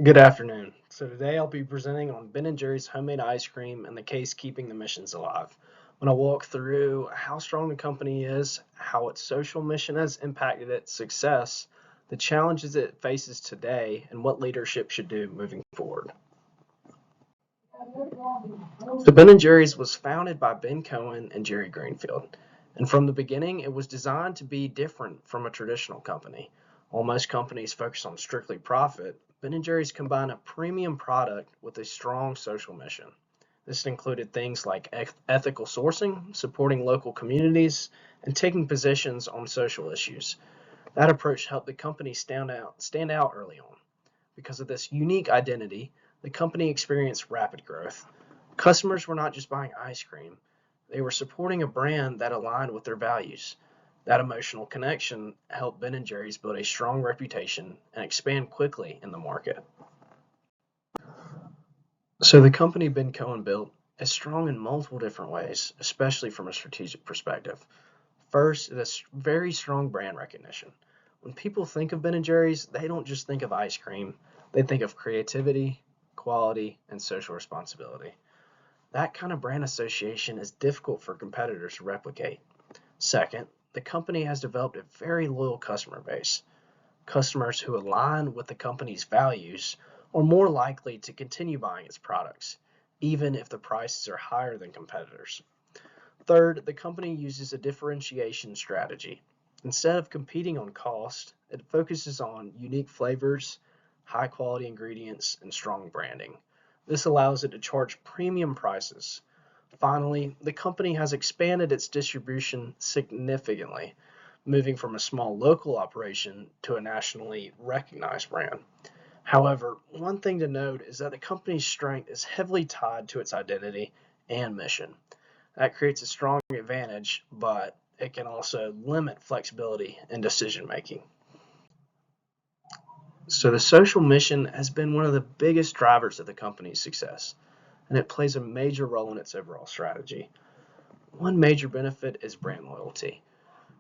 Good afternoon. So today I'll be presenting on Ben& Jerry's homemade ice cream and the case keeping the missions alive. I'm going to walk through how strong the company is, how its social mission has impacted its success, the challenges it faces today, and what leadership should do moving forward. So Ben& Jerry's was founded by Ben Cohen and Jerry Greenfield, and from the beginning it was designed to be different from a traditional company. While most companies focus on strictly profit, Ben& Jerry's combined a premium product with a strong social mission. This included things like ethical sourcing, supporting local communities, and taking positions on social issues. That approach helped the company stand out early on. Because of this unique identity, the company experienced rapid growth. Customers were not just buying ice cream, they were supporting a brand that aligned with their values. That emotional connection helped Ben& Jerry's build a strong reputation and expand quickly in the market. So the company Ben Cohen built is strong in multiple different ways, especially from a strategic perspective. First, it has very strong brand recognition. When people think of Ben& Jerry's, they don't just think of ice cream, they think of creativity, quality, and social responsibility. That kind of brand association is difficult for competitors to replicate. Second, the company has developed a very loyal customer base. Customers who align with the company's values are more likely to continue buying its products, even if the prices are higher than competitors. Third, the company uses a differentiation strategy. Instead of competing on cost, it focuses on unique flavors, high quality ingredients, and strong branding. This allows it to charge premium prices. Finally, the company has expanded its distribution significantly, moving from a small local operation to a nationally recognized brand. However, one thing to note is that the company's strength is heavily tied to its identity and mission. That creates a strong advantage, but it can also limit flexibility in decision making. So the social mission has been one of the biggest drivers of the company's success, and it plays a major role in its overall strategy. One major benefit is brand loyalty.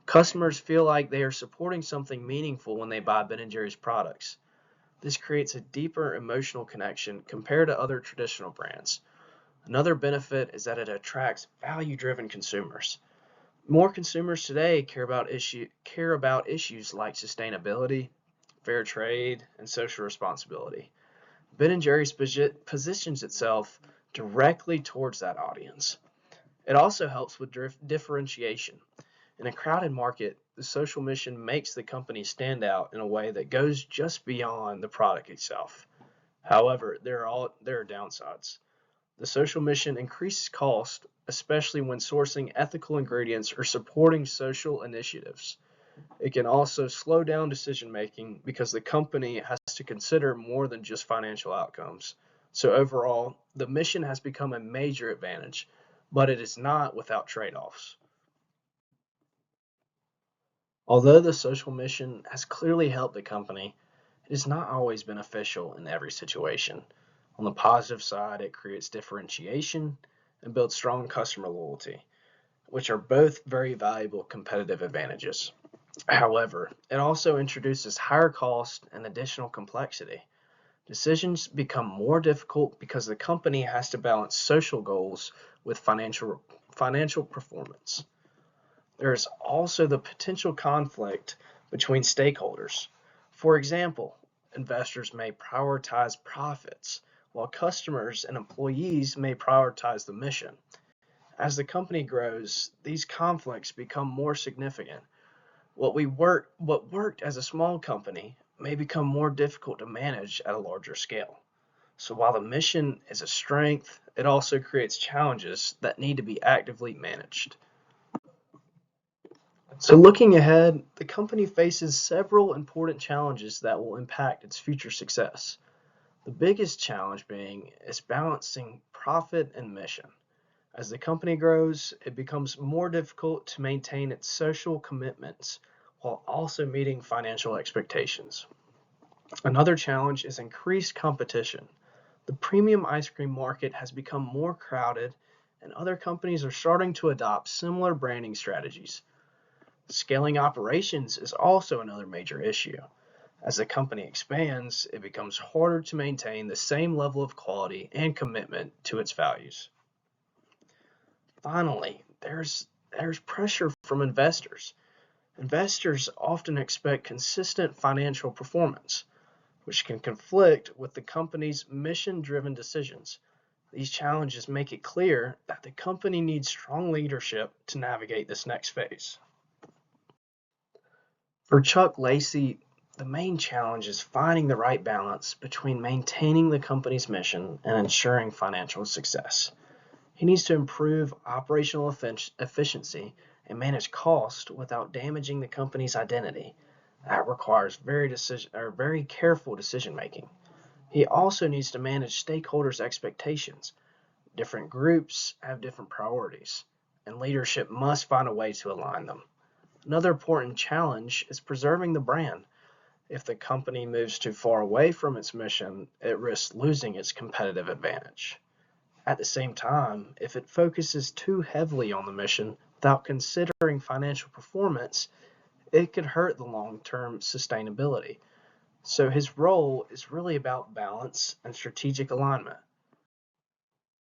Customers feel like they are supporting something meaningful when they buy Ben& Jerry's products. This creates a deeper emotional connection compared to other traditional brands. Another benefit is that it attracts value-driven consumers. More consumers today care about issues like sustainability, fair trade, and social responsibility. Ben& Jerry's positions itself directly towards that audience. It also helps with differentiation. In a crowded market, the social mission makes the company stand out in a way that goes just beyond the product itself. However, there are downsides. The social mission increases cost, especially when sourcing ethical ingredients or supporting social initiatives. It can also slow down decision making because the company has to consider more than just financial outcomes. So overall, the mission has become a major advantage, but it is not without trade-offs. Although the social mission has clearly helped the company, it is not always beneficial in every situation. On the positive side, it creates differentiation and builds strong customer loyalty, which are both very valuable competitive advantages. However, it also introduces higher cost and additional complexity. Decisions become more difficult because the company has to balance social goals with financial performance. There is also the potential conflict between stakeholders. For example, investors may prioritize profits, while customers and employees may prioritize the mission. As the company grows, these conflicts become more significant. What worked as a small company may become more difficult to manage at a larger scale. So while the mission is a strength, it also creates challenges that need to be actively managed. So looking ahead, the company faces several important challenges that will impact its future success. The biggest challenge being is balancing profit and mission. As the company grows, it becomes more difficult to maintain its social commitments while also meeting financial expectations. Another challenge is increased competition. The premium ice cream market has become more crowded, and other companies are starting to adopt similar branding strategies. Scaling operations is also another major issue. As the company expands, it becomes harder to maintain the same level of quality and commitment to its values. Finally, there's pressure from investors. Investors often expect consistent financial performance, which can conflict with the company's mission-driven decisions. These challenges make it clear that the company needs strong leadership to navigate this next phase. For Chuck Lacey, the main challenge is finding the right balance between maintaining the company's mission and ensuring financial success. He needs to improve operational efficiency and manage cost without damaging the company's identity. That requires very careful decision making. He also needs to manage stakeholders' expectations. Different groups have different priorities, and leadership must find a way to align them. Another important challenge is preserving the brand. If the company moves too far away from its mission, it risks losing its competitive advantage. At the same time, if it focuses too heavily on the mission without considering financial performance, it could hurt the long-term sustainability. So his role is really about balance and strategic alignment.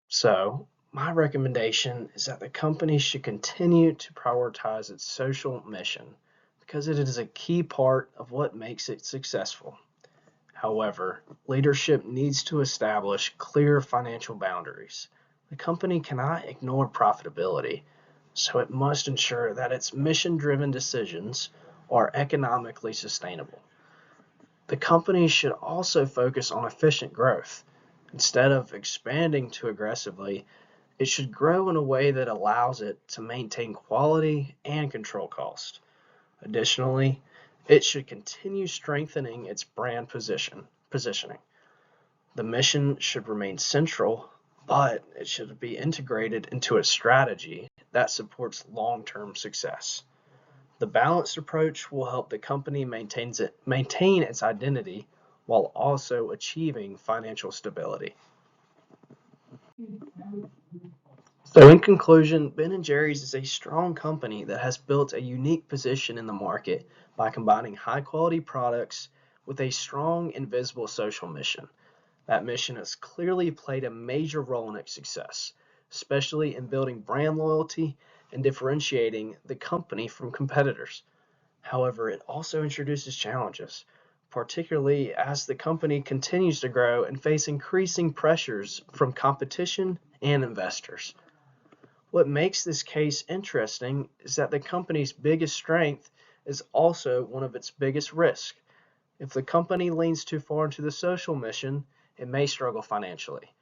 So my recommendation is that the company should continue to prioritize its social mission because it is a key part of what makes it successful. However, leadership needs to establish clear financial boundaries. The company cannot ignore profitability, so it must ensure that its mission-driven decisions are economically sustainable. The company should also focus on efficient growth. Instead of expanding too aggressively, it should grow in a way that allows it to maintain quality and control cost. Additionally, it should continue strengthening its brand positioning. The mission should remain central, but it should be integrated into a strategy that supports long-term success. The balanced approach will help the company maintain its identity while also achieving financial stability. So in conclusion, Ben & Jerry's is a strong company that has built a unique position in the market by combining high-quality products with a strong and visible social mission. That mission has clearly played a major role in its success, especially in building brand loyalty and differentiating the company from competitors. However, it also introduces challenges, particularly as the company continues to grow and face increasing pressures from competition and investors. What makes this case interesting is that the company's biggest strength is also one of its biggest risks. If the company leans too far into the social mission, it may struggle financially.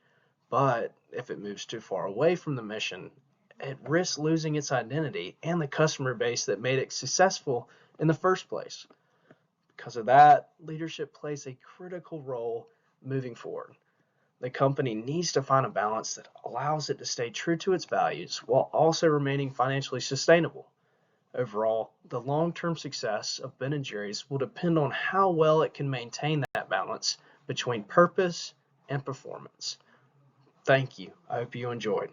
But if it moves too far away from the mission, it risks losing its identity and the customer base that made it successful in the first place. Because of that, leadership plays a critical role moving forward. The company needs to find a balance that allows it to stay true to its values while also remaining financially sustainable. Overall, the long-term success of Ben & Jerry's will depend on how well it can maintain that balance between purpose and performance. Thank you. I hope you enjoyed.